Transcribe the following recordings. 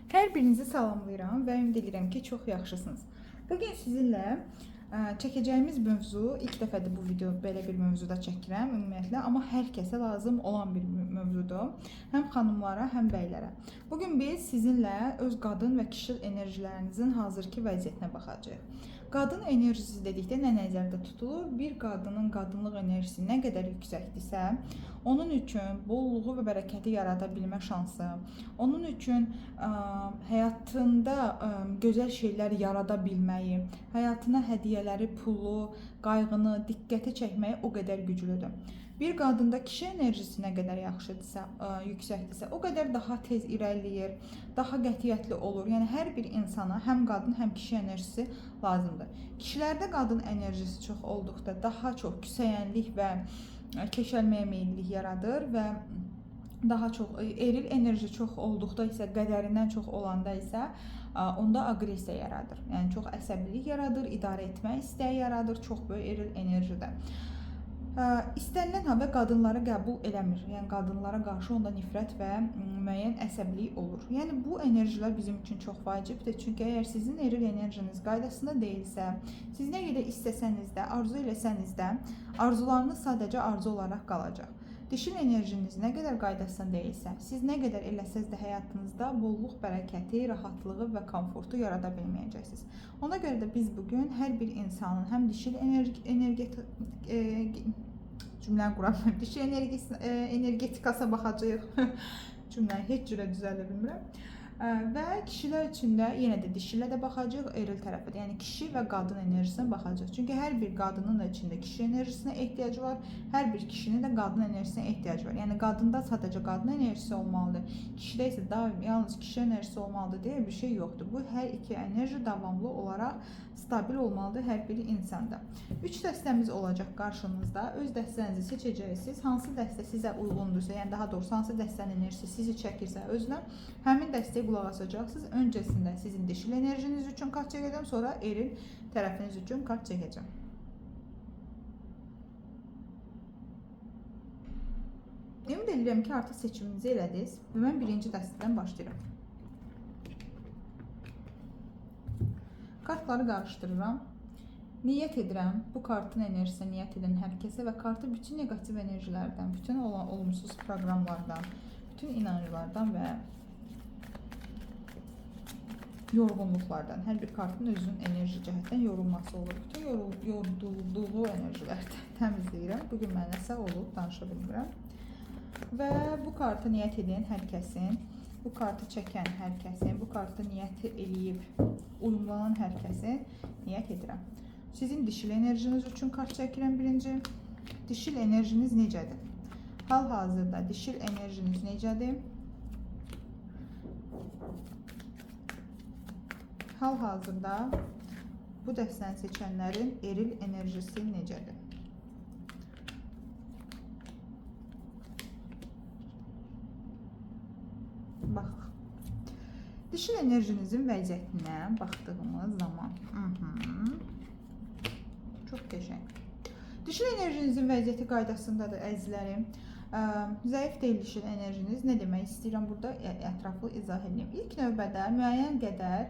Hər birinizi salamlayıram və ümid edirəm ki, çox yaxşısınız. Bugün sizinlə çəkəcəyimiz mövzu, ilk dəfədir bu video belə bir mövzuda çəkirəm ümumiyyətlə, amma hər kəsə lazım olan bir mövzudur. Həm xanımlara, həm bəylərə. Bugün biz sizinlə öz qadın və kişi enerjilərinizin hazırki vəziyyətinə baxacağıq. Qadın enerjisi dedikdə nə nəzərdə tutulur? Bir qadının qadınlıq enerjisi nə qədər yüksəkdirsə, onun üçün bolluğu və bərəkəti yarada bilmə şansı, onun üçün həyatında gözəl şeylər yarada bilməyi, həyatına hədiyyələri, pulu, qayğını, diqqəti çəkməyi o qədər güclüdür. Bir qadında kişi enerjisi nə qədər yaxşıdırsa, yüksəkdirsə, o qədər daha tez irəliləyir, daha qətiyyətli olur. Yəni hər bir insana həm qadın, həm kişi enerjisi lazımdır. Kişilərdə qadın enerjisi çox olduqda daha çox küsəyənlik və keşəlməyə meyillilik yaradır və daha çox eril enerji çox olduqda isə, qədərindən çox olanda isə onda aqressiya yaradır. Yəni çox əsəbilik yaradır, idarə etmə istəyi yaradır, çox böyük eril enerjidə. İstənilən hava qadınları qəbul eləmir. Yəni qadınlara qarşı onda nifrət və müəyyən əsəbilik olur. Yəni bu enerjilər bizim üçün çox vacibdir. Çünki əgər sizin eril enerjiniz qaydasında deyilsə, siz nə qədər istəsəniz də, arzu eləsəniz də, arzularınız sadəcə arzu olaraq qalacaq. Dişil enerjiniz nə qədər qaydasında deyilsə, siz nə qədər eləsəz də həyatınızda bolluq, bərəkəti, rahatlığı və komfortu yarada bilməyəcəksiniz. Ona görə də biz bugün hər bir insanın həm dişil energetikasına baxacağıq. Cümləni heç cürə düzəldə bilmirəm. Və kişilər üçün də yenə də dişilə də baxacağıq, eril tərəfə də. Yəni kişi və qadın enerjisinə baxacağıq. Çünki hər bir qadının da içində kişi enerjisinə ehtiyacı var, hər bir kişinin də qadın enerjisinə ehtiyacı var. Yəni qadında sadəcə qadın enerjisi olmalıdır, kişidə isə daim yalnız kişi enerjisi olmalıdır deyə bir şey yoxdur. Bu hər iki enerji davamlı olaraq stabil olmalıdır hər bir insanda. 3 dəstəmiz olacaq qarşınızda. Öz dəstənizi seçəcəksiniz. Hansı dəstə sizə uyğundursa, yəni daha doğrusu hansı dəstənin enerjisi sizi çəkirsə özünə, həmin dəstəyə qulaq asacaqsınız. Öncəsində sizin dişil enerjiniz üçün kart çəkəcəm, sonra eril tərəfiniz üçün kart çəkəcəm. Ümid edirəm ki, artıq seçiminizi elədiniz və mən birinci dəstədən başlayıram. Kartları qarışdırıram. Niyyət edirəm, bu kartın enerjisinə niyyət edən hər kəsə və kartı bütün negativ enerjilərdən, bütün olumsuz proqramlardan, bütün inanclardan və yorğunluqlardan, hər bir kartın özünün enerji cəhətdən yorulması olur. Bütün yorulduğu enerjilərdən təmizləyirəm. Bugün mən nəsə olub, danışa bilmirəm. Və bu kartı niyyət edən hər kəsin, bu kartı çəkən hər kəsin, bu kartı niyyət eləyib, uyumlanan hər kəsin niyyət edirəm. Sizin dişil enerjiniz üçün kart çəkirəm birinci. Dişil enerjiniz necədir? Hal-hazırda dişil enerjiniz necədir? Hal-hazırda bu dəstəni seçənlərin eril enerjisi necədir? Bax. Dişil enerjinizin vəziyyətinə baxdığımız zaman. Çox qəşəng. Dişil enerjinizin vəziyyəti qaydasındadır əzizlərim. Zəif deyil dişil enerjiniz. Nə demək istəyirəm burada? Ətraflı izah edeyim. İlk növbədə müəyyən qədər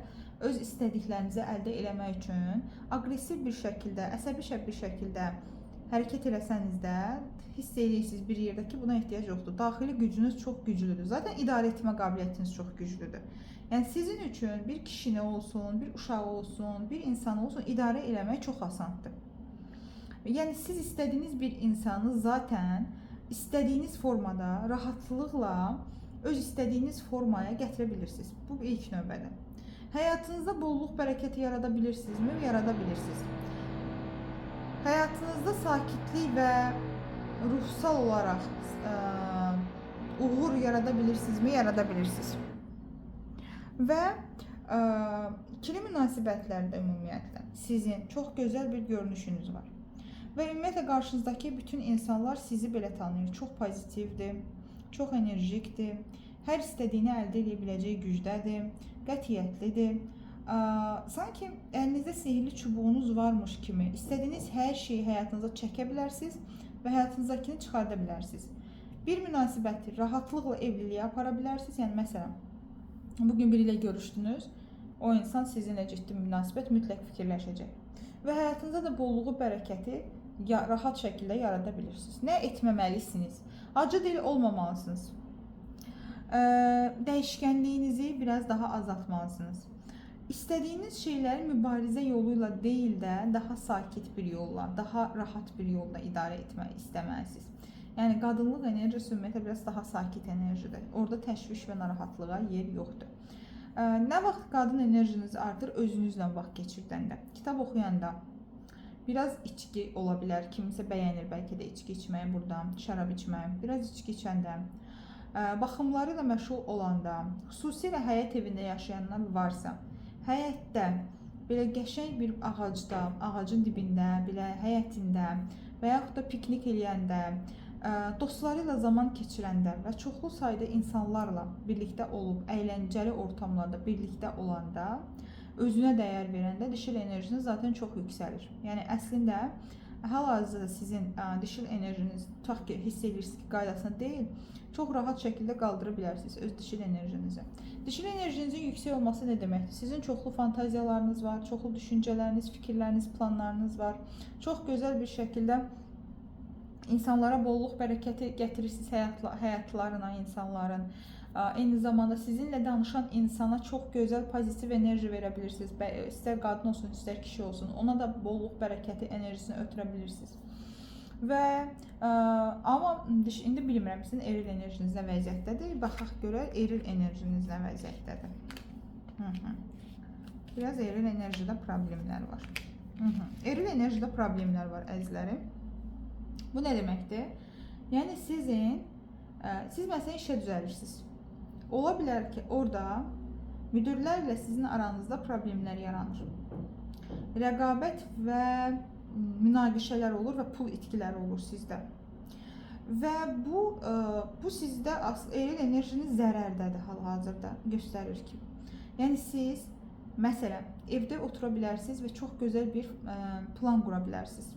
öz istədiklərinizi əldə eləmək üçün aqressiv bir şəkildə, əsəbi bir şəkildə hərəkət eləsəniz də hiss edirsiniz bir yerdə ki, buna ehtiyac yoxdur. Daxili gücünüz çox güclüdür. Zaten idarə etmə qabiliyyətiniz çox güclüdür. Yəni sizin üçün bir kişini olsun, bir uşağı olsun, bir insan olsun idarə eləmək çox asandır. Yəni siz istədiyiniz bir insanı zaten istədiyiniz formada, rahatlıqla öz istədiyiniz formaya gətirə bilirsiniz. Bu ilk növbədə. Həyatınızda bolluq, bərəkəti yarada bilirsinizmi? Yarada bilirsiniz. Həyatınızda sakitlik və ruhsal olaraq uğur yarada bilirsinizmi? Yarada bilirsiniz. Və ikili münasibətlərdə ümumiyyətlə sizin çox gözəl bir görünüşünüz var. Və ümumiyyətlə qarşınızdakı bütün insanlar sizi belə tanıyır. Çox pozitivdir, çox enerjikdir, hər istədiyini əldə edə biləcəyi gücdədir, qətiyyətlidir. Sanki əlinizdə sihirli çubuğunuz varmış kimi istədiyiniz hər şeyi həyatınıza çəkə bilərsiniz və həyatınızdakini çıxarda bilərsiniz. Bir münasibəti rahatlıqla evliliyə apara bilərsiniz. Yəni məsələn, bugün biri ilə görüşdünüz, o insan sizinlə ciddi münasibət mütləq fikirləşəcək. Və həyatınızda da bolluğu, bərəkəti rahat şəkildə yarada bilirsiniz. Nə etməməlisiniz? Acı dil olmamalısınız. Dəyişkənliyinizi biraz daha azaltmalısınız. İstədiyiniz şeyləri mübarizə yolu ilə deyil də, daha sakit bir yolla, daha rahat bir yolla idarə etmək istəməlisiniz. Yəni, qadınlıq enerjisi ümumiyyətlə biraz daha sakit enerjidir. Orada təşviş və narahatlığa yer yoxdur. Nə vaxt qadın enerjiniz artır? Özünüzlə vaxt keçirdəndə, kitab oxuyanda, biraz içki ola bilər. Kimisə bəyənir bəlkə də içki içməyi buradan, şərab içməyi, biraz içki içəndə, baxımları ilə məşğul olanda, xüsusilə həyət evində yaşayanlar varsa, həyətdə, belə qəşəng bir ağacda, ağacın dibində, belə həyətində və yaxud da piknik eləyəndə, dostları ilə zaman keçirəndə və çoxlu sayda insanlarla birlikdə olub, əyləncəli ortamlarda birlikdə olanda, özünə dəyər verəndə dişil enerjiniz zaten çox yüksəlir. Yəni, əslində, hal-hazırda sizin dişil enerjiniz, tutaq ki, hiss edirsiniz ki, qaydasında deyil, çox rahat şəkildə qaldıra bilərsiniz öz dişil enerjinizi. Dişil enerjinizin yüksək olması nə deməkdir? Sizin çoxlu fantaziyalarınız var, çoxlu düşüncələriniz, fikirləriniz, planlarınız var. Çox gözəl bir şəkildə insanlara bolluq, bərəkəti gətirirsiniz həyatlarına, insanların. Eyni zamanda sizinlə danışan insana çox gözəl, pozitiv enerji verə bilirsiniz. İstər qadın olsun, istər kişi olsun. Ona da bolluq, bərəkəti enerjisini ötürə bilirsiniz. Və amma indi bilmirəm sizin eril enerjiniz nə vəziyyətdədir. Baxaq görək eril enerjiniz nə vəziyyətdədir. Biraz eril enerjide problemlər var. Eril enerjide problemlər var əzizlərim. Bu nə deməkdir? Yəni siz məsələn işə düzəlirsiniz. Ola bilər ki, orada müdürlərlə sizin aranızda problemlər yaranır. Rəqabət və münaqişələr olur və pul itkiləri olur sizdə. Və bu sizdə eril enerjiniz zərərdədir hal-hazırda göstərir ki. Yəni siz məsələn evdə otura bilərsiniz və çox gözəl bir plan qura bilərsiniz.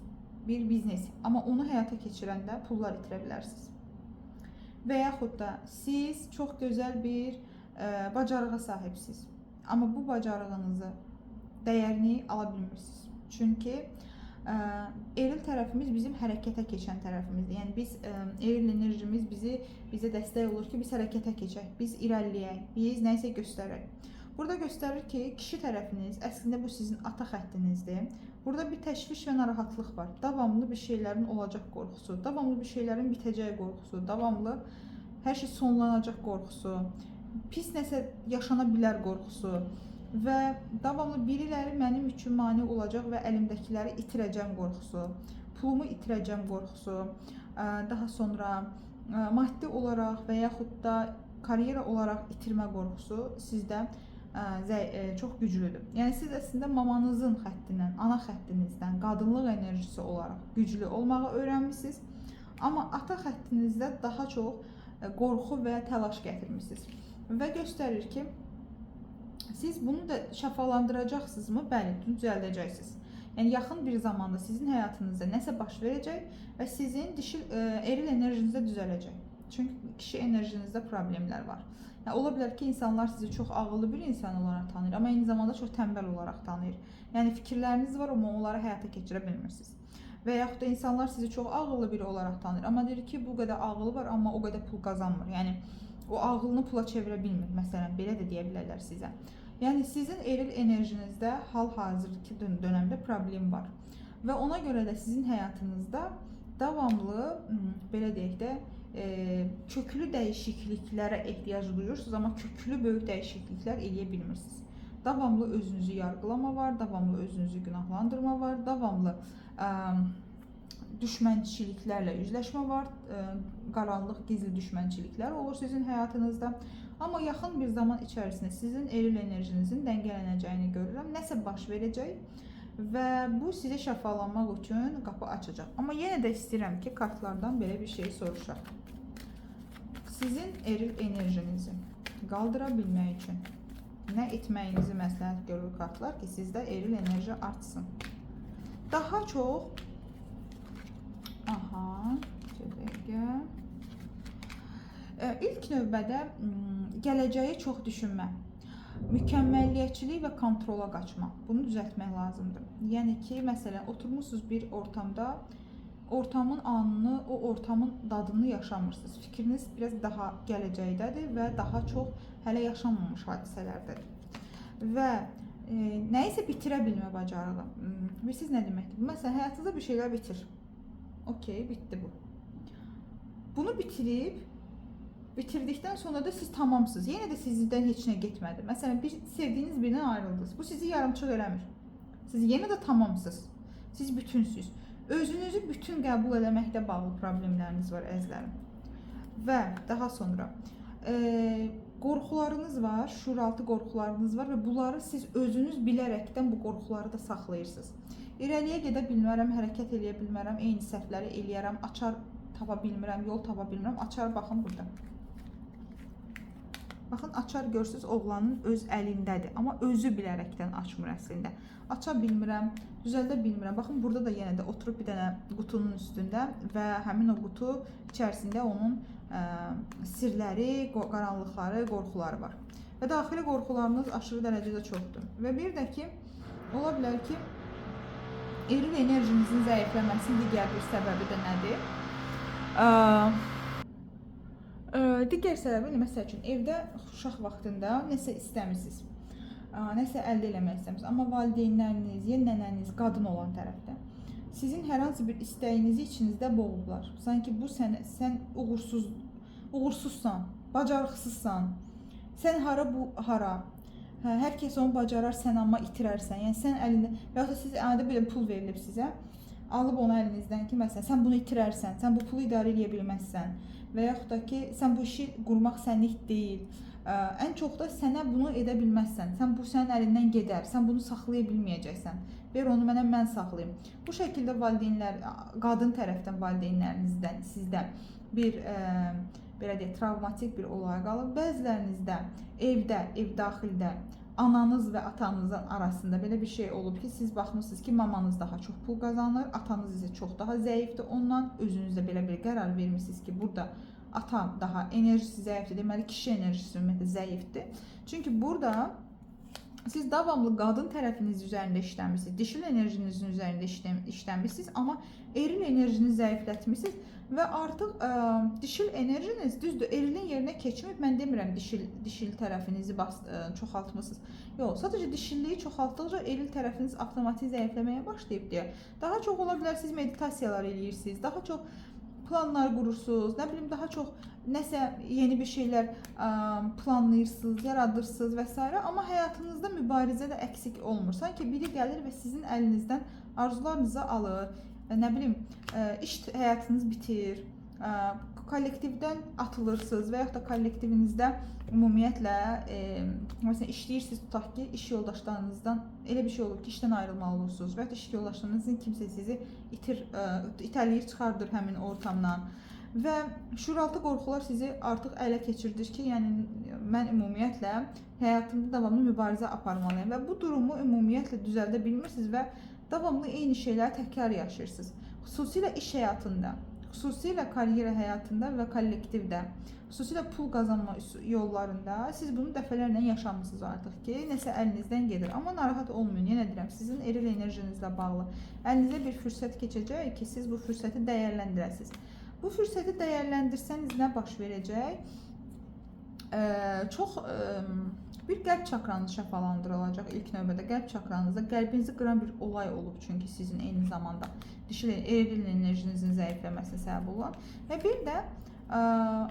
Bir biznes, amma onu həyata keçirəndə pullar itirə bilərsiniz. Və yaxud da siz çox gözəl bir bacarığa sahibsiniz. Amma bu bacarığınızı, dəyərini ala bilmirsiniz. Çünki eril tərəfimiz bizim hərəkətə keçən tərəfimizdir. Yəni biz eril enerjimiz bizə dəstək olur ki, biz hərəkətə keçək, biz irəliləyək, biz nəyisə göstərək. Burada göstərir ki, kişi tərəfiniz əslində bu sizin ata xəttinizdir. Burada bir təşviş və narahatlıq var. Davamlı bir şeylərin olacaq qorxusu, davamlı bir şeylərin bitəcəyi qorxusu, davamlı hər şey sonlanacaq qorxusu, pis nəsə yaşana bilər qorxusu və davamlı biriləri mənim üçün mane olacaq və əlimdəkiləri itirəcəm qorxusu, pulumu itirəcəm qorxusu, daha sonra maddi olaraq və yaxud da karyera olaraq itirmə qorxusu sizdə çox güclüdür. Yəni siz əslində mamanızın xəttindən, ana xəttinizdən qadınlıq enerjisi olaraq güclü olmağı öyrənmişsiniz. Amma ata xəttinizdə daha çox qorxu və təlaş gətirmişsiniz. Və göstərir ki, siz bunu da şəfalandıracaqsınızmı? Bəli, düzəldəcəksiniz. Yəni yaxın bir zamanda sizin həyatınızda nəsə baş verəcək və sizin dişil eril enerjinizdə düzələcək. Çünki kişi enerjinizdə problemlər var. Yəni, ola bilər ki, insanlar sizi çox ağıllı bir insan olaraq tanıyır, amma eyni zamanda çox tənbəl olaraq tanıyır. Yəni fikirləriniz var, amma onları həyata keçirə bilmirsiniz. Və yaxud da insanlar sizi çox ağıllı biri olaraq tanıyır, amma deyir ki, bu qədər ağılı var, amma o qədər pul qazanmır. Yəni o ağılını pula çevirə bilmir. Məsələn, belə də deyə bilərlər sizə. Yəni sizin eril enerjinizdə hal-hazırki dönəmdə problem var. Və ona görə də sizin həyatınızda davamlı, belə deyək də, köklü dəyişikliklərə ehtiyac duyursunuz, amma köklü böyük dəyişikliklər eləyə bilmirsiniz. Davamlı özünüzü yargılama var, davamlı özünüzü günahlandırma var, davamlı düşmənçiliklərlə üzləşmə var, qaranlıq, gizli düşmənçiliklər olur sizin həyatınızda. Amma yaxın bir zaman içərisində sizin eril enerjinizin dəngələnəcəyini görürəm, nəsə baş verəcək və bu sizə şəfalanmaq üçün qapı açacaq. Amma yenə də istəyirəm ki, kartlardan belə bir şey soruşaq. Sizin eril enerjinizi qaldıra bilmək üçün nə etməyinizi məsləhət görür kartlar ki, sizdə eril enerji artsın. Daha çox ilk növbədə gələcəyi çox düşünmə. Mükəmməlliyətçilik və kontrola qaçmaq. Bunu düzəltmək lazımdır. Yəni ki, məsələn, oturmusunuz bir ortamda, ortamın anını, o ortamın dadını yaşamırsınız. Fikriniz biraz daha gələcəkdədir və daha çox hələ yaşanmamış hadisələrdədir. Və nəyisə bitirə bilmə bacarığı. Bilirsiniz nə deməkdir? Məsələn, həyatınızda bir şeylər bitir. Okey, bitdi bu. Bunu bitirdikdən sonra da siz tamamsınız. Yenə də sizdən heç nə getmədi. Məsələn, bir sevdiyiniz birindən ayrıldınız. Bu sizi yarımçıq eləmir. Siz yenə də tamamsınız. Siz bütünsüz. Özünüzü bütün qəbul eləməkdə bağlı problemləriniz var, əzizlərim. Və daha sonra qorxularınız var, şuuraltı qorxularınız var və bunları siz özünüz bilərəkdən bu qorxuları da saxlayırsınız. İrəliyə gedə bilmərəm, hərəkət eləyə bilmərəm, eyni səhvləri eləyərəm, açar tapa bilmirəm, yol tapa bilmirəm. Açar baxın burada. Baxın, açar görsünüz, oğlanın öz əlindədir. Amma özü bilərəkdən açmır əslində. Aça bilmirəm, düzəldə bilmirəm. Baxın, burada da yenə də oturub bir dənə qutunun üstündə və həmin o qutu içərisində onun sirləri, qaranlıqları, qorxuları var. Və daxili qorxularınız aşırı dərəcədə çoxdur. Və bir də ki, ola bilər ki, eril enerjinizin zəifləməsinin digər bir səbəbi də nədir? Digər səbəbi, məsəl üçün, evdə uşaq vaxtında nəsə istəmirsiniz, nəsə əldə eləmək istəmirsiniz. Amma valideynləriniz, ya nənəniz, qadın olan tərəfdə sizin hər hansı bir istəyinizi içinizdə boğublar. Sanki bu sən uğursuzsan, bacarıqsızsan, sən hara, bu hara. Hər kəs onu bacarar, sən amma itirərsən. Yəni sən əlində, və ya da siz əlində belə pul verilib sizə, alıb onu əlinizdən ki, məsələn, sən bunu itirərsən, sən bu pulu idarə edə bilməzsən və yaxud da ki, sən bu işi qurmaq sənlik deyil. Ən çox da sənə bunu edə bilməzsən, sən bu sənin əlindən gedər, sən bunu saxlaya bilməyəcəksən. Ver onu mənə, mən saxlayım. Bu şəkildə valideynlər, qadın tərəfdən valideynlərinizdən sizdə bir belə deyək, travmatik bir olay qalıb. Bəzilərinizdə evdə, ev daxildə ananız və atanızın arasında belə bir şey olub ki, siz baxmısınız ki, mamanız daha çox pul qazanır, atanız isə çox daha zəifdir. Ondan özünüzdə belə bir qərar vermişsiniz ki, burada atam daha enerjisi zəifdir, deməli kişi enerjisi ümumiyyətlə zəifdir. Çünki burada siz davamlı qadın tərəfiniz üzərində işləmişsiniz, dişil enerjinizin üzərində işləmişsiniz, amma eril enerjini zəiflətmişsiniz və artıq dişil enerjiniz düzdür, erilin yerinə keçməyib. Mən demirəm dişil tərəfinizi çoxaltmışsınız. Yox, sadəcə dişilliyi çoxaltdıqca eril tərəfiniz avtomatik zəifləməyə başlayıb deyə. Daha çox ola bilər siz meditasiyalar eləyirsiniz, daha çox planlar qurursunuz, nə bilim, daha çox nəsə yeni bir şeylər planlayırsınız, yaradırsınız və s. Amma həyatınızda mübarizə də əksik olmur. Sanki biri gəlir və sizin əlinizdən arzularınızı alır, nə bilim, iş həyatınız bitir, kollektivdən atılırsınız və yaxud da kollektivinizdə ümumiyyətlə məsələn işləyirsiniz, tutaq ki, iş yoldaşlarınızdan elə bir şey olur ki, işdən ayrılmalı olursunuz və ya iş yoldaşlarınızın kimsə sizi itələyir, çıxardır həmin ortamdan və şuuraltı qorxular sizi artıq ələ keçirdir ki, yəni mən ümumiyyətlə həyatımda davamlı mübarizə aparmalıyam və bu durumu ümumiyyətlə düzəldə bilmirsiniz və davamlı eyni şeyləri təkrar yaşayırsınız. Xüsusilə iş həyatında, xüsusilə karyera həyatında və kollektivdə, xüsusilə pul qazanma yollarında siz bunu dəfələrlə yaşamışsınız artıq ki, nəsə əlinizdən gedir. Amma narahat olmayın, yenə deyirəm, sizin eril enerjinizlə bağlı əlinizə bir fürsət keçəcək ki, siz bu fürsəti dəyərləndirəsiniz. Bu fürsəti dəyərləndirsəniz nə baş verəcək? Bir qəlb çakranız şəfalandırılacaq ilk növbədə. Qəlb çakranızda qəlbinizi qıran bir olay olub, çünki sizin eyni zamanda dişil eril enerjinizin zəifləməsinə səbəb olan və bir də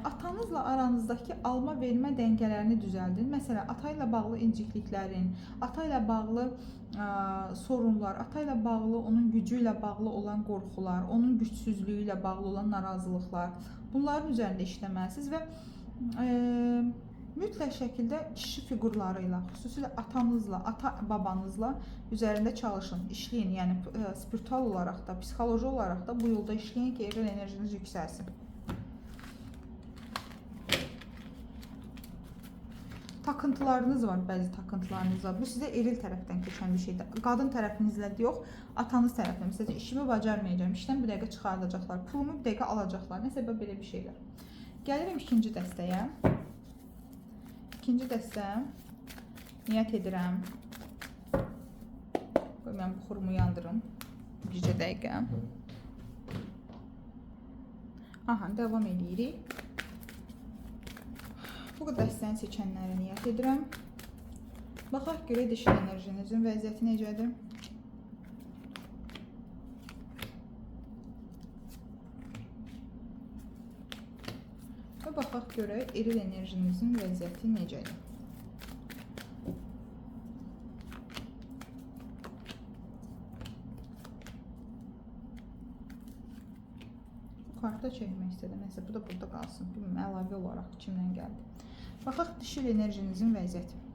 atanızla aranızdakı alma vermə dəngələrini düzəldin. Məsələn, ata ilə bağlı incikliklərin, ata ilə bağlı sorunlar, ata ilə bağlı onun gücü ilə bağlı olan qorxular, onun gücsüzlüyü ilə bağlı olan narazılıqlar, bunların üzərində işləməlisiniz və mütləq şəkildə kişi fiqurları ilə, xüsusilə atanızla, ata-babanızla üzərində çalışın, işləyin. Yəni spiritual olaraq da, psixoloji olaraq da bu yolda işləyin ki, eril enerjiniz yüksəlsin. Takıntılarınız var, bəzi takıntılarınız var. Bu sizə eril tərəfdən keçən bir şeydir. Qadın tərəfinizlə yox, atanız tərəfdən. Məsələn, işimi bacarmayacağım, işdən bir dəqiqə çıxardacaqlar, pulumu bir dəqiqə alacaqlar. Nəsə belə bir şeylər. Gəlirim ikinci dəstəyə. İkinci dəstə Niyyət edirəm. Qoy mən buxurumu yandırım. Bircə dəqiqə. Aha, devam edirik. Bu dəstəni seçənlərə niyyət edirəm. Baxaq görə dişil enerjinizin vəziyyəti necədir? Və baxaq görə eril enerjinizin vəziyyəti necədir? Karta çəkmək istədim. Nəsə, bu da burada qalsın. Bilməm, əlavə olaraq kimdən gəldi. Baxaq dişil enerjinizin vəziyyəti.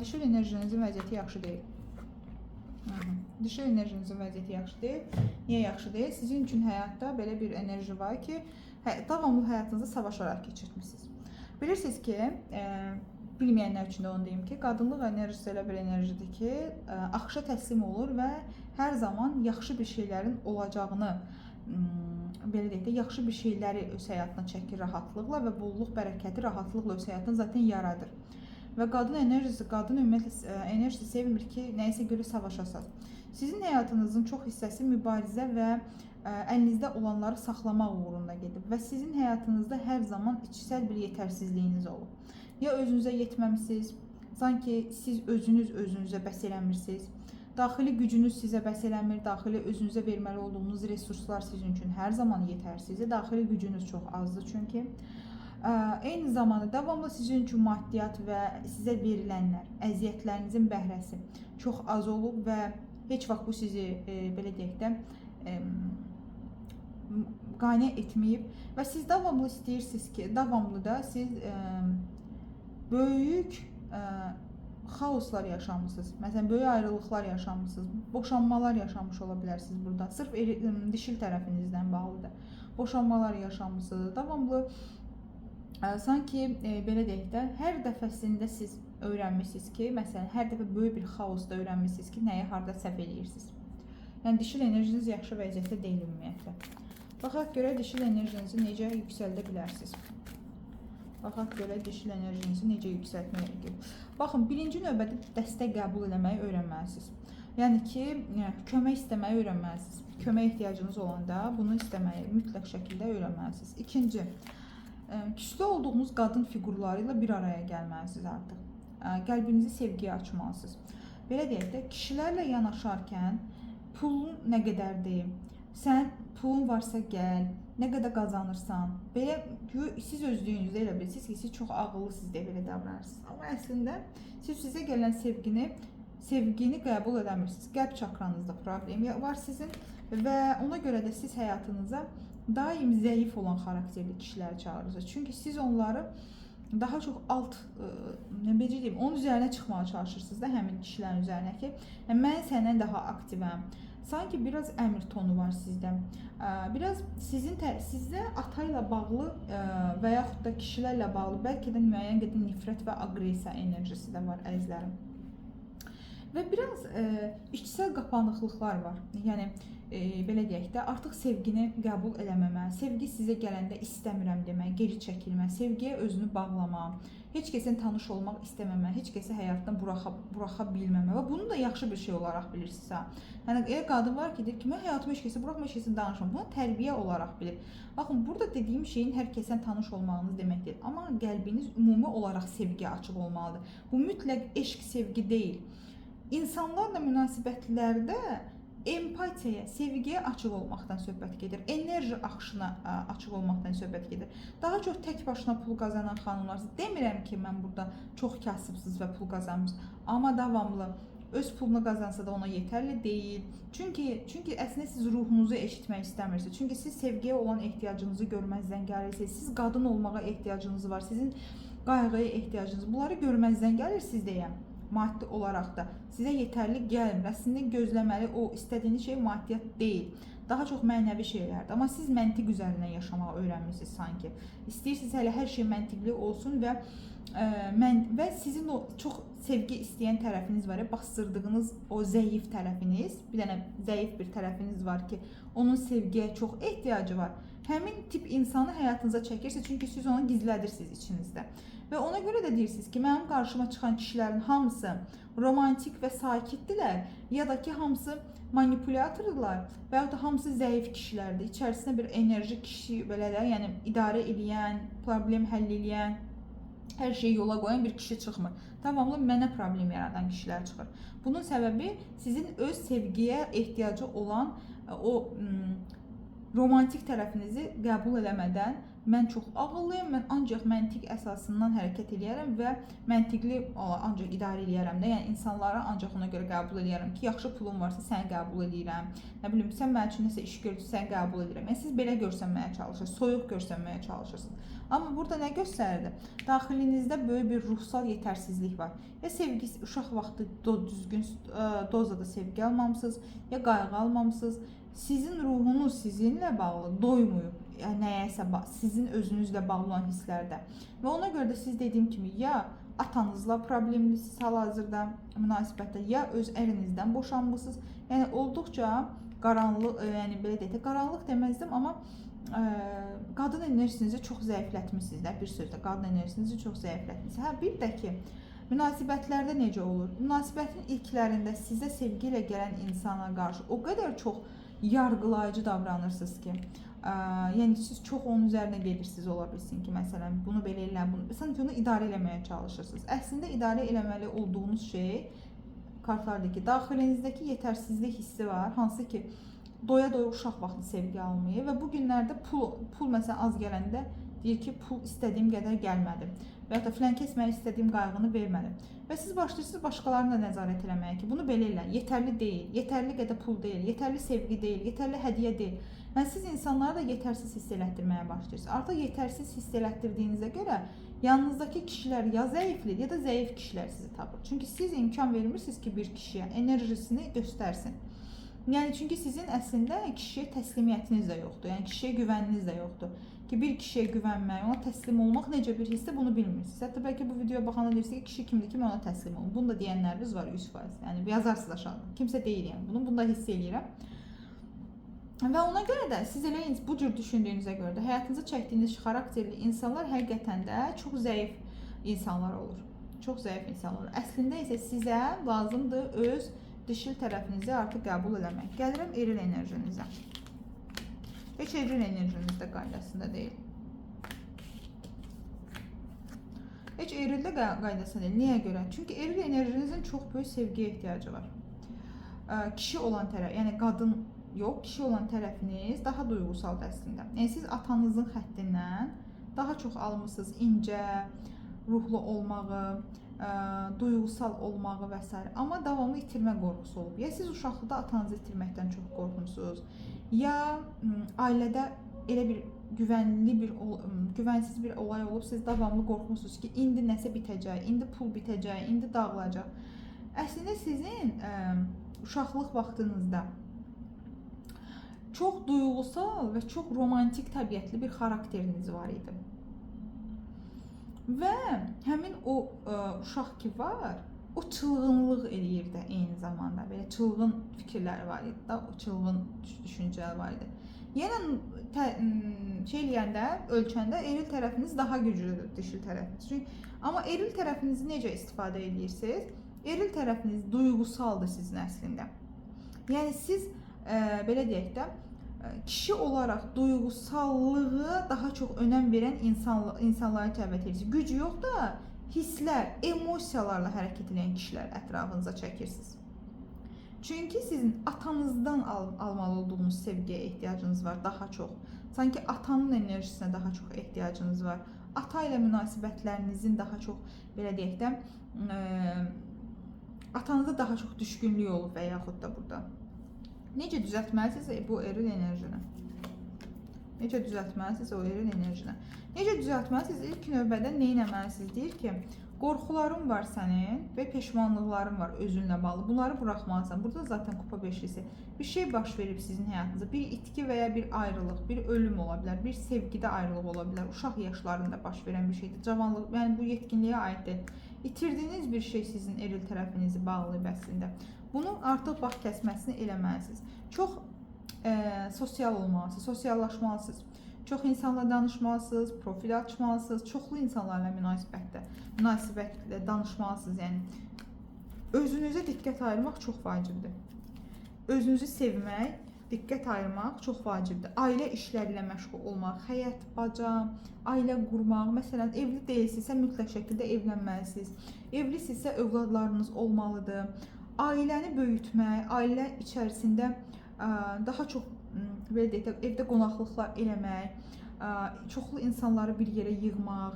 Dişil enerjinizin vəziyyəti yaxşı deyil. Dişil enerjinizin vəziyyəti yaxşı deyil. Niyə yaxşı deyil? Sizin üçün həyatda belə bir enerji var ki, davamlı həyatınızı savaşaraq keçirtmişsiniz. Bilirsiniz ki, bilməyənlər üçün də onu deyim ki, qadınlıq enerjisi elə bir enerjidir ki, axışa təslim olur və hər zaman yaxşı bir şeylərin olacağını, belə deyək də, yaxşı bir şeyləri öz həyatına çəkir rahatlıqla və bolluq, bərəkəti rahatlıqla öz həyatını zaten yaradır. Və qadın enerjisi, qadın ümumiyyətlə enerjisi sevmir ki, nəyisə görə savaşasınız. Sizin həyatınızın çox hissəsi mübarizə və əlinizdə olanları saxlamaq uğrunda gedib və sizin həyatınızda hər zaman içsəl bir yetərsizliyiniz olub. Ya özünüzə yetməmisiniz, sanki siz özünüzə bəs eləmirsiniz. Daxili gücünüz sizə bəs eləmir, daxili özünüzə verməli olduğunuz resurslar sizin üçün hər zaman yetərsizdir. Daxili gücünüz çox azdır çünki. Eyni zamanda davamlı sizin üçün maddiyat və sizə verilənlər, əziyyətlərinizin bəhrəsi çox az olub və heç vaxt bu sizi, belə deyək də, qane etməyib və siz davamlı istəyirsiniz ki, davamlı da siz böyük xaoslar yaşamısınız. Məsələn, böyük ayrılıqlar yaşamısınız, boşanmalar yaşamış ola bilərsiniz burada. Sırf dişil tərəfinizdən bağlıdır. Boşanmalar yaşamısınız. Davamlı sanki belə deyək də, hər dəfəsində siz öyrənmişsiniz ki, məsələn, hər dəfə böyük bir xaosda öyrənmişsiniz ki, nəyi harda səhv eləyirsiniz. Yəni dişil enerjiniz yaxşı vəziyyətdə deyil ümumiyyətlə. Baxaq görə dişil enerjinizi necə yüksəldə bilərsiniz. Baxaq görə dişil enerjinizi necə yüksəltmək gerekir. Baxın, birinci növbədə dəstək qəbul eləməyi öyrənməlisiniz. Yəni ki, kömək istəməyi öyrənməlisiniz. Kömək ehtiyacınız olanda bunu istəməyi mütləq şəkildə öyrənməlisiniz. İkinci, küslü olduğunuz qadın fiqurları ilə bir araya gəlməlisiniz artıq. Qəlbinizi sevgiyə açmalısınız. Belə deyək də, kişilərlə yanaşarkən pulun nə qədərdir, sən pulun varsa gəl, nə qədər qazanırsan, belə siz özlüyünüzdə elə bilirsiniz ki, siz çox ağıllısınız deyə belə davranırsınız. Amma əslində siz sizə gələn sevgini qəbul edəmirsiniz. Qəlb çakranızda problem var sizin və ona görə də siz həyatınıza daim zəif olan xarakterli kişiləri çağırırsınız. Çünki siz onları daha çox onun üzərinə çıxmağa çalışırsınız da həmin kişilərin üzərinə ki, mən səndən daha aktivəm. Sanki biraz əmir tonu var sizdə. Biraz sizdə ata ilə bağlı və yaxud da kişilərlə bağlı bəlkə də müəyyən qədər nifrət və aqressiya enerjisi də var əzizlərim. Və biraz içsəl qapanıqlıqlar var. Yəni belə deyək də, artıq sevgini qəbul eləməmə, sevgi sizə gələndə istəmirəm demə, geri çəkilmə, sevgiyə özünü bağlama, heç kəsin tanış olmaq istəməmə, heç kəsi həyatdan buraxa bilməmə və bunu da yaxşı bir şey olaraq bilirsiniz. Yəni elə qadın var ki, deyir ki, mən həyatımı heç kəsə buraxma, heç kəsin danışmam. Bunu tərbiyə olaraq bilir. Baxın, burada dediyim şeyin hər kəsən tanış olmağınız demək deyil, amma qəlbiniz ümumi olaraq sevgiyə açıq olmalıdır. Bu mütləq eşq, sevgi deyil. İnsanlarla münasibətlərdə empatiyaya, sevgiyə açıq olmaqdan söhbət gedir. Enerji axışına açıq olmaqdan söhbət gedir. Daha çox tək başına pul qazanan xanımlar, demirəm ki, mən burada çox kasıbsınız və pul qazanmırsınız, amma davamlı öz pulunu qazansa da ona yetərli deyil. Çünki əslində siz ruhunuzu eşitmək istəmirsiniz. Çünki siz sevgiyə olan ehtiyacınızı görməzdən gəlirsiniz. Siz qadın olmağa ehtiyacınız var, sizin qayğıya ehtiyacınız. Bunları görməzdən gəlir sizdəyəm. Maddi olaraq da sizə yetərli gəlmir. Əslində gözləməli o istədiyiniz şey maddiyyat deyil. Daha çox mənəvi şeylərdir. Amma siz məntiq üzərindən yaşamağı öyrənmişsiniz sanki. İstəyirsiniz hələ hər şey məntiqli olsun və sizin o çox sevgi istəyən tərəfiniz var ya, bastırdığınız o zəif tərəfiniz, bir dənə zəif bir tərəfiniz var ki, onun sevgiyə çox ehtiyacı var. Həmin tip insanı həyatınıza çəkirsiniz, çünki siz onu gizlədirsiniz içinizdə. və ona görə də deyirsiniz ki, mənim qarşıma çıxan kişilərin hamısı romantik və sakitdirlər, ya da ki, hamısı manipulyatorlar və ya da hamısı zəif kişilərdir. İçərisinə bir enerji kişi, belə də, yəni idarə edən, problem həll edən, hər şeyi yola qoyan bir kişi çıxmır. Davamlı mənə problem yaradan kişilər çıxır. Bunun səbəbi sizin öz sevgiyə ehtiyacı olan o romantik tərəfinizi qəbul eləmədən, mən çox ağıllıyım, mən ancaq məntiq əsasından hərəkət edərəm və məntiqli ancaq idarə edərəm də, yəni insanları ancaq ona görə qəbul edərəm ki, yaxşı pulum varsa səni qəbul edirəm, nə bilim, sən mənim üçün nəsə iş görürsən, səni qəbul edirəm. Yəni siz belə görsənməyə çalışırsınız, soyuq görsənməyə çalışırsınız. Amma burada nə göstərir? Daxilinizdə böyük bir ruhsal yetərsizlik var. Ya sevgi, uşaq vaxtı düzgün dozada sevgi almamısınız, ya qayğı almamısınız. Sizin ruhunuz sizinlə bağlı doymuyub, yəni nəyəsə sizin özünüzlə bağlı olan hisslərdə. Və ona görə də siz dediyim kimi ya atanızla problemlisiniz hal-hazırda münasibətdə, ya öz ərinizdən boşanmısınız. Yəni olduqca qaranlıq, yəni belə deyək də, qaranlıq deməzdim, amma qadın enerjinizi çox zəiflətmisiniz də, bir sözlə qadın enerjinizi çox zəiflətmisiniz. Hə, bir də ki, münasibətlərdə necə olur? Münasibətin ilklərində sizə sevgi ilə gələn insana qarşı o qədər çox yargılayıcı davranırsınız ki, yəni siz çox onun üzərinə gedirsiniz, ola bilsin ki, məsələn, bunu belə elə, sanki onu idarə eləməyə çalışırsınız. Əslində idarə eləməli olduğunuz şey kartlardakı ki, daxilinizdəki yetərsizlik hissi var, hansı ki, doya-doya uşaq vaxtı sevgi almayı və bu günlərdə pul məsələn az gələndə deyir ki, pul istədiyim qədər gəlmədi və ya da filan kəs mənə istədiyim qayğını vermədi. Və siz başlayırsınız başqalarını da nəzarət eləməyə ki, bunu belə elə, yetərli deyil, yetərli qədər pul deyil, yetərli sevgi deyil, yetərli hədiyyə deyil. Yəni siz insanları da yetərsiz hiss elətdirməyə başlayırsınız. Artıq yetərsiz hiss elətdirdiyinizə görə yanınızdakı kişilər ya zəifdir, ya da zəif kişilər sizi tapır. Çünki siz imkan vermirsiniz ki, bir kişiyə enerjisini göstərsin. Yəni çünki sizin əslində kişiyə təslimiyyətiniz də yoxdur. Yəni kişiyə güvəniniz də yoxdur. Ki bir kişiyə güvənmək, ona təslim olmaq necə bir hissdir, bunu bilmirsiniz. Hətta bəlkə bu videoya baxanda deyirsiniz ki, kişi kimdir ki, mən ona təslim olum. Bunu da deyənləriniz var 100%. Yəni yazarsınız aşağıda. Kimsə deyir yəni. Bunu da hiss eləyirəm. Və ona görə də siz elə bu cür düşündüyünüzə görə də həyatınıza çəkdiyiniz xarakterli insanlar həqiqətən də çox zəif insanlar olur. Çox zəif insanlar olur. Əslində isə sizə lazımdır öz dişil tərəfinizi artıq qəbul eləmək. Gəlirəm eril enerjinizə. Heç eril enerjinizdə qaydasında deyil. Heç erildə qaydasında deyil. Niyə görə? Çünki eril enerjinizin çox böyük sevgiyə ehtiyacı var. Kişi olan tərəf, yəni qadın yox, kişi olan tərəfiniz daha duyğusaldır əslində. Yəni siz atanızın xəttindən daha çox almısınız incə, ruhlu olmağı, duyğusal olmağı və s. Amma davamlı itirmə qorxusu olub. Ya siz uşaqlıqda atanızı itirməkdən çox qorxmusunuz, ya ailədə elə bir güvənsiz bir olay olub, siz davamlı qorxmusunuz ki, indi nəsə bitəcək, indi pul bitəcək, indi dağılacaq. Əslində sizin uşaqlıq vaxtınızda çox duyğusal və çox romantik təbiətli bir xarakteriniz var idi. Və həmin o uşaq ki var, o çılğınlıq eləyir də eyni zamanda. Belə çılğın fikirləri var idi da, o çılğın düşüncələr var idi. Yenə şey eləyəndə, ölçəndə eril tərəfiniz daha güclüdür dişil tərəfiniz. Amma eril tərəfinizi necə istifadə edirsiniz? Eril tərəfiniz duyğusaldır sizin əslində. Yəni siz belə deyək də, kişi olaraq duyğusallığı daha çox önəm verən insanları təvət edirsiniz. Gücü yox da, hisslər, emosiyalarla hərəkət edən kişilər ətrafınıza çəkirsiniz. Çünki sizin atanızdan almalı olduğunuz sevgiyə ehtiyacınız var daha çox. Sanki atanın enerjisinə daha çox ehtiyacınız var. Ata ilə münasibətlərinizin daha çox, belə deyək də, atanızda daha çox düşkünlük olub və yaxud da burada. Necə düzəltməlisiniz bu eril enerjini? Necə düzəltməlisiniz o eril enerjini? Necə düzəltməlisiniz? İlk növbədə nə etməlisiniz? Deyir ki, qorxuların var sənin və peşmanlıqların var özünlə bağlı. Bunları buraxmalısan. Burada zaten kupa beşlisi. Bir şey baş verib sizin həyatınızda. Bir itki və ya bir ayrılıq, bir ölüm ola bilər, bir sevgidə ayrılıq ola bilər. Uşaq yaşlarında baş verən bir şeydir. Cavanlıq, yəni bu yetkinliyə aiddir. İtirdiyiniz bir şey sizin eril tərəfinizi bağlayıb əslində. Bunun artıq vaxt kəsməsini eləməlisiniz. Çox sosial olmalısınız, sosiallaşmalısınız. Çox insanla danışmalısınız, profil açmalısınız, çoxlu insanlarla münasibətlə danışmalısınız. Yəni özünüzə diqqət ayırmaq çox vacibdir. Özünüzü sevmək, diqqət ayırmaq çox vacibdir. Ailə işləri ilə məşğul olmaq, həyət, baca, ailə qurmaq. Məsələn, evli deyilsinizsə mütləq şəkildə evlənməlisiniz. Evlisinizsə övladlarınız olmalıdır. Ailəni böyütmək, ailə içərisində daha çox belə deyək də, evdə qonaqlıqlar eləmək, çoxlu insanları bir yerə yığmaq,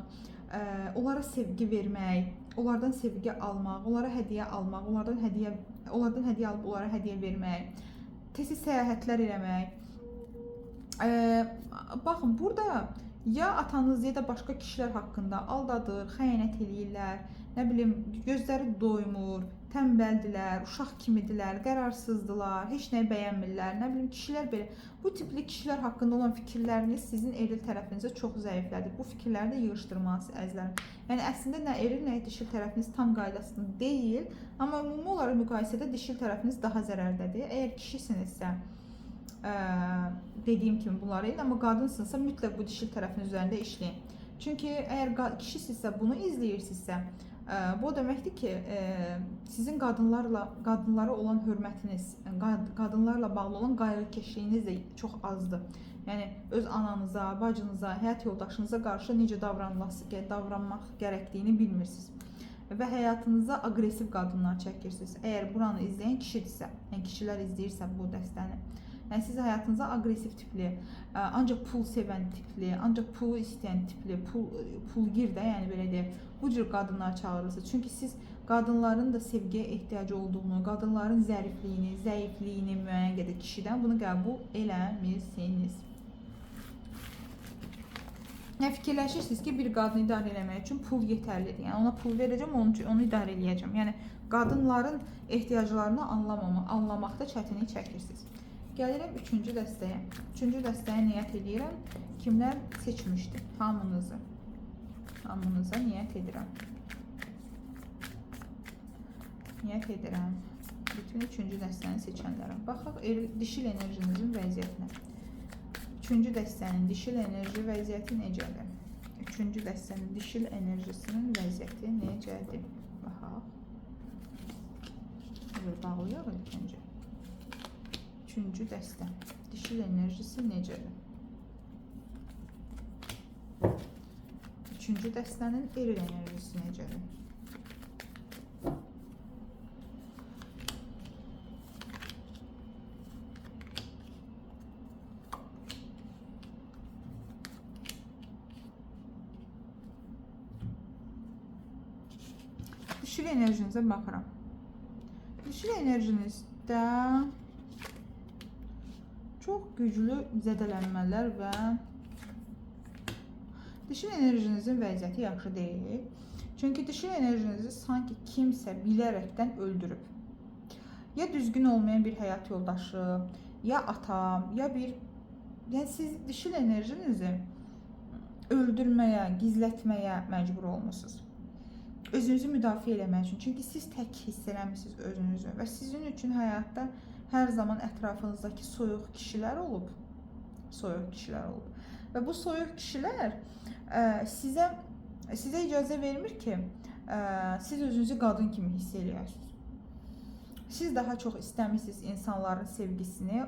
onlara sevgi vermək, onlardan sevgi almaq, onlara hədiyyə almaq, onlardan hədiyyə alıb onlara hədiyyə vermək, tez-tez səyahətlər eləmək. Baxın, burada ya atanız ya da başqa kişilər haqqında aldadır, xəyanət eləyirlər, nə bilim, gözləri doymur, tənbəldilər, uşaq kimidirlər, qərarsızdılar, heç nəyi bəyənmirlər, nə bilim, kişilər belə. Bu tipli kişilər haqqında olan fikirləriniz sizin eril tərəfinizə çox zəiflədir. Bu fikirləri də yığışdırmalısınız əzizlərim. Yəni əslində nə eril, nə dişil tərəfiniz tam qaydasında deyil, amma ümumi olaraq müqayisədə dişil tərəfiniz daha zərərdədir. Əgər kişisinizsə, dediyim kimi bunları eləyin, amma qadınsınızsa mütləq bu dişil tərəfin üzərində işləyin. Çünki əgər kişisinizsə, bunu izləyirsinizsə, bu o deməkdir ki, sizin qadınlara olan hörmətiniz, qadınlarla bağlı olan qayğıkeşliyiniz də çox azdır. Yəni öz ananıza, bacınıza, həyat yoldaşınıza qarşı necə davranmaq gərəkdiyini bilmirsiniz. Və həyatınıza aqressiv qadınlar çəkirsiniz. Əgər buranı izləyən kişidirsə, yəni kişilər izləyirsə bu dəstəni, yəni siz həyatınıza aqressiv tipli, ancaq pul sevən tipli, ancaq pulu istəyən tipli, pulgir də, yəni belə deyək, bu cür qadınlar çağırırsınız. Çünki siz qadınların da sevgiyə ehtiyacı olduğunu, qadınların zərifliyini, zəifliyini müəyyən qədər kişidən bunu qəbul eləmirsiniz. Yəni fikirləşirsiniz ki, bir qadını idarə eləmək üçün pul yetərlidir. Yəni ona pul verəcəm, onu idarə eləyəcəm. Yəni qadınların ehtiyaclarını anlamaqda çətinlik çəkirsiniz. Gəlirəm 3-cü dəstəyə. 3-cü dəstəyə niyyət edirəm. Kimlər seçmişdir? Hamınıza niyyət edirəm. Niyyət edirəm. Bütün 3-cü dəstəni seçənlərə. Baxaq dişil enerjinizin vəziyyətinə. 3-cü dəstənin dişil enerji vəziyyəti necədir? 3-cü dəstənin dişil enerjisinin vəziyyəti necədir? Baxaq. Bağlayaq ilk öncə. 3-cü dəstə dişil enerjisi necədir? 3-cü dəstənin eril enerjisi necədir? Dişil enerjinizə baxıram. Dişil enerjinizdə çox güclü zədələnmələr və dişil enerjinizin vəziyyəti yaxşı deyil. Çünki dişil enerjinizi sanki kimsə bilərəkdən öldürüb. Ya düzgün olmayan bir həyat yoldaşı, ya ata, ya bir... Yəni siz dişil enerjinizi öldürməyə, gizlətməyə məcbur olmusunuz. Özünüzü müdafiə eləmək üçün. Çünki siz tək hiss eləmişsiniz özünüzü və sizin üçün həyatda hər zaman ətrafınızdakı soyuq kişilər olub. Və bu soyuq kişilər sizə icazə vermir ki, siz özünüzü qadın kimi hiss eləyəsiniz. Siz daha çox istəmirsiniz insanların sevgisini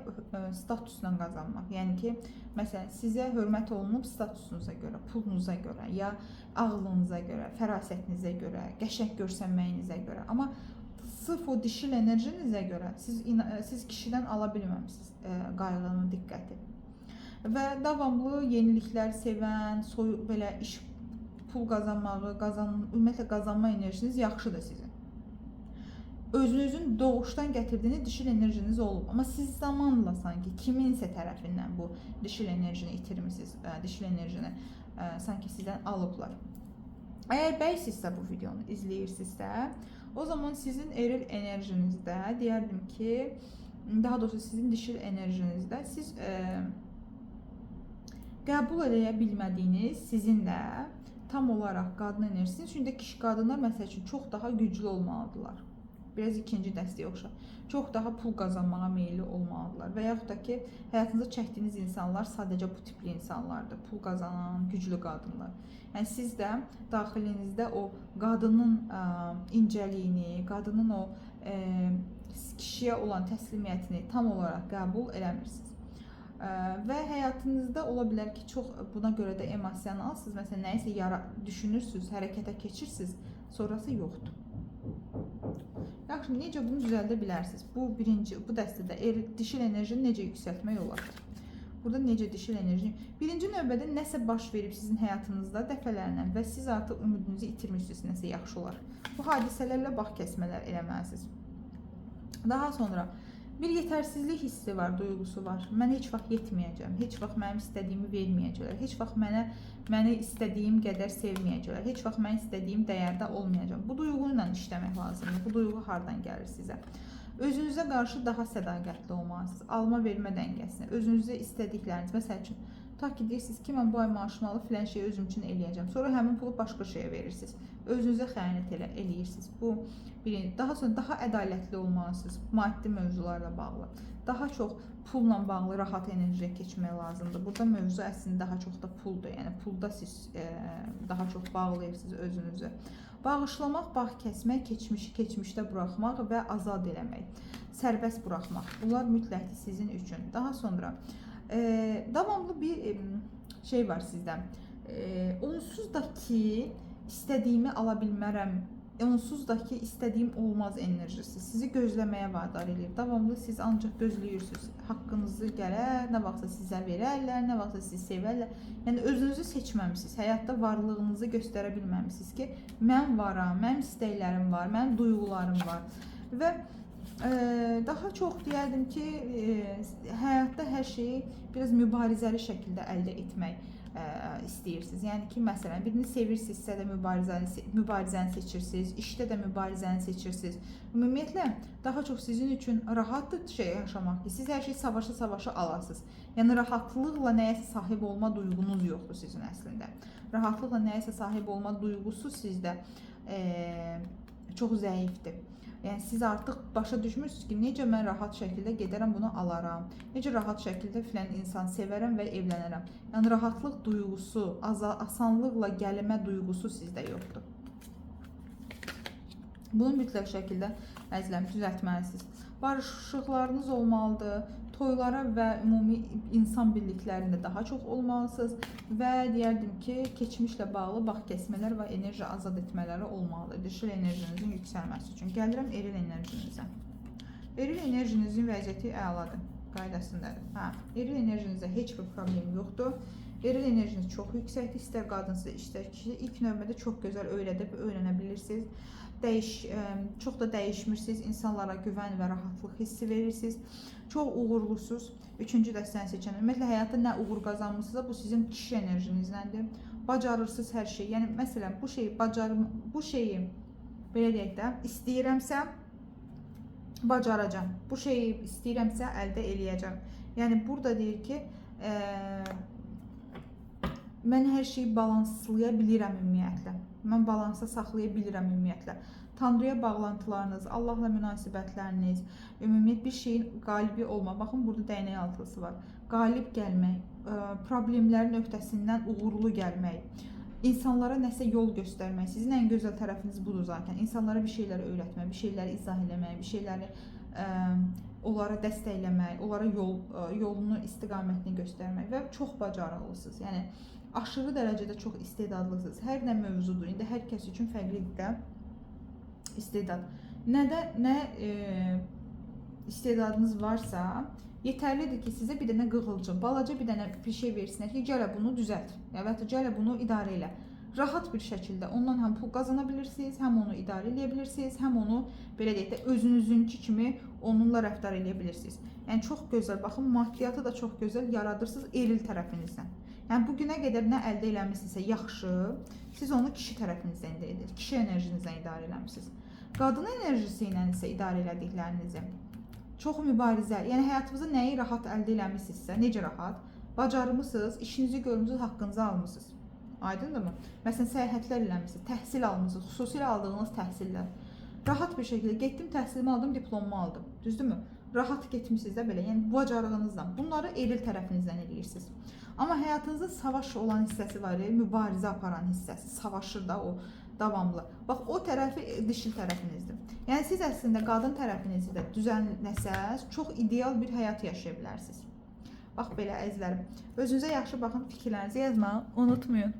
statusla qazanmaq. Yəni ki, məsələn, sizə hörmət olunub statusunuza görə, pulunuza görə, ya ağlınıza görə, fərasətinizə görə, qəşəng görsənməyinizə görə. Amma sırf o dişil enerjinizə görə siz kişidən ala bilməmişsiniz qayğını, diqqəti. Və davamlı yeniliklər sevən, belə iş, pul qazanmağı, ümumiyyətlə qazanma enerjiniz yaxşıdır sizin. Özünüzün doğuşdan gətirdiyiniz dişil enerjiniz olub. Amma siz zamanla sanki kiminsə tərəfindən bu dişil enerjini itirmişsiniz, dişil enerjini sanki sizdən alıblar. Əgər bəysinizsə bu videonu izləyirsinizsə, o zaman sizin eril enerjinizdə, deyərdim ki, daha doğrusu sizin dişil enerjinizdə siz qəbul edə bilmədiyiniz sizin də tam olaraq qadın enerjisiniz. Çünki qadınlar məsəl üçün çox daha güclü olmalıdırlar. biraz ikinci dəstəyə oxşar. Çox daha pul qazanmağa meyilli olmalıdırlar və yaxud da ki, həyatınızda çəkdiyiniz insanlar sadəcə bu tipli insanlardır. Pul qazanan, güclü qadınlar. Yəni siz də daxilinizdə o qadının incəliyini, qadının o kişiyə olan təslimiyyətini tam olaraq qəbul eləmirsiniz. Və həyatınızda ola bilər ki, çox buna görə də emosionalsınız. Məsələn, nəyisə düşünürsünüz, hərəkətə keçirsiniz, sonrası yoxdur. Yaxşı, necə bunu düzəldə bilərsiniz? Bu dəstədə dişil enerjini necə yüksəltmək olar? Burada necə dişil enerji? Birinci növbədə nəsə baş verib sizin həyatınızda dəfələrlə və siz artıq ümidinizi itirmişsiniz, nəsə yaxşı olar. Bu hadisələrlə bax kəsmələr eləməlisiniz. Daha sonra bir yetərsizlik hissi var, duyğusu var. Mən heç vaxt yetməyəcəm, heç vaxt mənim istədiyimi verməyəcəklər, heç vaxt məni istədiyim qədər sevməyəcəklər, heç vaxt mən istədiyim dəyərdə olmayacam. Bu duyğu ilə işləmək lazımdır. Bu duyğu hardan gəlir sizə? Özünüzə qarşı daha sədaqətli olmalısınız. Alma-vermə dəngəsini, özünüzə istədikləriniz, məsəl üçün, ta ki deyirsiniz ki, mən bu ay maaşımı alıb filan şeyi özüm üçün eləyəcəm. Sonra həmin pulu başqa şeyə verirsiniz. Özünüzə xəyanət eləyirsiniz. Bu birinci. Daha sonra daha ədalətli olmalısınız maddi mövzularla bağlı. Daha çox pulla bağlı rahat enerjiyə keçmək lazımdır. Burada mövzu əslində daha çox da puldur. Yəni pulda siz daha çox bağlayırsınız özünüzü. Bağışlamaq, bağ kəsmək, keçmişi keçmişdə buraxmaq və azad eləmək. Sərbəst buraxmaq. Bunlar mütləq sizin üçün. Daha sonra davamlı bir şey var sizdən. Onsuz da ki, istədiyimi ala bilmərəm, onsuz da ki, istədiyim olmaz enerjisi sizi gözləməyə vadar edir. Davamlı siz ancaq gözləyirsiniz. Haqqınızı gələr, nə vaxtsa sizə verərlər, nə vaxtsa sizi sevərlər. Yəni özünüzü seçməmisiniz. Həyatda varlığınızı göstərə bilməmisiniz ki, mən varam, mənim istəklərim var, mənim duyğularım var. Və daha çox deyərdim ki, həyatda hər şeyi biraz mübarizəli şəkildə əldə etmək istəyirsiniz. Yəni ki, məsələn, birini sevirsinizsə də mübarizəni seçirsiniz, işdə də mübarizəni seçirsiniz. Ümumiyyətlə, daha çox sizin üçün rahatdır yaşamaq ki, siz hər şeyi savaşa alasınız. Yəni, rahatlıqla nəyəsə sahib olma duyğunuz yoxdur sizin əslində. Rahatlıqla nəyəsə sahib olma duyğusu sizdə çox zəifdir. Yəni siz artıq başa düşmürsünüz ki, necə mən rahat şəkildə gedərəm, bunu alaram. Necə rahat şəkildə filan insan sevərəm və evlənərəm. Yəni rahatlıq duyğusu, asanlıqla gəlmə duyğusu sizdə yoxdur. Bunu mütləq şəkildə əzləm düzəltməlisiniz. Barışıqlarınız olmalıdır. Toylara və ümumi insan birliklərində daha çox olmalısınız və deyərdim ki, keçmişlə bağlı bax kəsmələr və enerji azad etmələri olmalıdır. Dişil enerjinizin yüksəlməsi üçün. Gəlirəm eril enerjinizə. Eril enerjinizin vəziyyəti əladır, qaydasındadır. Eril enerjinizdə heç bir problem yoxdur. Eril enerjiniz çox yüksəkdir, istər qadınsız, istər kişi. İlk növbədə çox gözəl öyrənə bilirsiniz. Çox da dəyişmirsiniz, insanlara güvən və rahatlıq hissi verirsiniz. Çox uğurlusuz. Üçüncü dəstəni seçən. Ümumiyyətlə, həyatda nə uğur qazanmışsınızsa, bu sizin kişi enerjinizdəndir. Bacarırsınız hər şeyi. Yəni, məsələn, bu şeyi, belə deyək də, istəyirəmsə, bacaracam. Bu şeyi istəyirəmsə, əldə eləyəcəm. Yəni, burada deyir ki, mən hər şeyi balanslaya bilirəm ümumiyyətlə. Mən balansa saxlaya bilirəm ümumiyyətlə. Tanrıya bağlantılarınız, Allahla münasibətləriniz, ümumiyyət bir şeyin qalibi olma. Baxın, burada dəyənək altılısı var. Qalib gəlmək, problemlərin öhdəsindən uğurlu gəlmək, insanlara nəsə yol göstərmək. Sizin ən gözəl tərəfiniz budur zaten. İnsanlara bir şeyləri öyrətmək, bir şeyləri izah eləmək, bir şeyləri onlara dəstəkləmək, onlara yolunu, istiqamətini göstərmək və çox bacarıqlısınız. Yəni, aşırı dərəcədə çox istedadlısınız. Hər nə mövzudur, indi hər kəs üçün fərqlidir də istedad. Nə istedadınız varsa, yetərlidir ki, sizə bir dənə qığılcım, balaca bir dənə bir şey versinlər ki, gələ bunu düzəlt, və ya gələ bunu idarə elə. Rahat bir şəkildə ondan həm pul qazana bilirsiniz, həm onu idarə edə bilirsiniz, həm onu, belə deyək də, özünüzünki kimi onunla rəftar edə bilirsiniz. Yəni, çox gözəl, baxın, maddiyatı da çox gözəl yaradırsınız eril tərəfinizdən. Yəni, bugünə qədər nə əldə eləmişsinizsə yaxşı, siz onu kişi tərəfinizdən əldə edirsiniz, kişi enerjinizdən idarə eləmişsiniz. Qadın enerjisi ilə isə idarə elədiklərinizi çox mübarizə, yəni həyatınızda nəyi rahat əldə eləmişsinizsə, necə rahat, bacarmışsınız, işinizi görmüsünüz, haqqınızı almışsınız. Aydındırmı? Məsələn, səyahətlər eləmişsiniz, təhsil almışsınız, xüsusilə aldığınız təhsillər. rahat bir şəkildə getdim, təhsilimi aldım, diplomumu aldım. Düzdürmü? Rahat getmisiniz də belə. Yəni bu bacarığınızla. Bunları eril tərəfinizdən eləyirsiniz. Amma həyatınızda savaş olan hissəsi var, mübarizə aparan hissəsi, savaşır da o davamlı. Bax o tərəfi dişil tərəfinizdir. Yəni siz əslində qadın tərəfinizi də düzənləsəz, çox ideal bir həyat yaşaya bilərsiniz. Bax belə əzizlərim. Özünüzə yaxşı baxın, fikirlərinizi yazmağı unutmayın.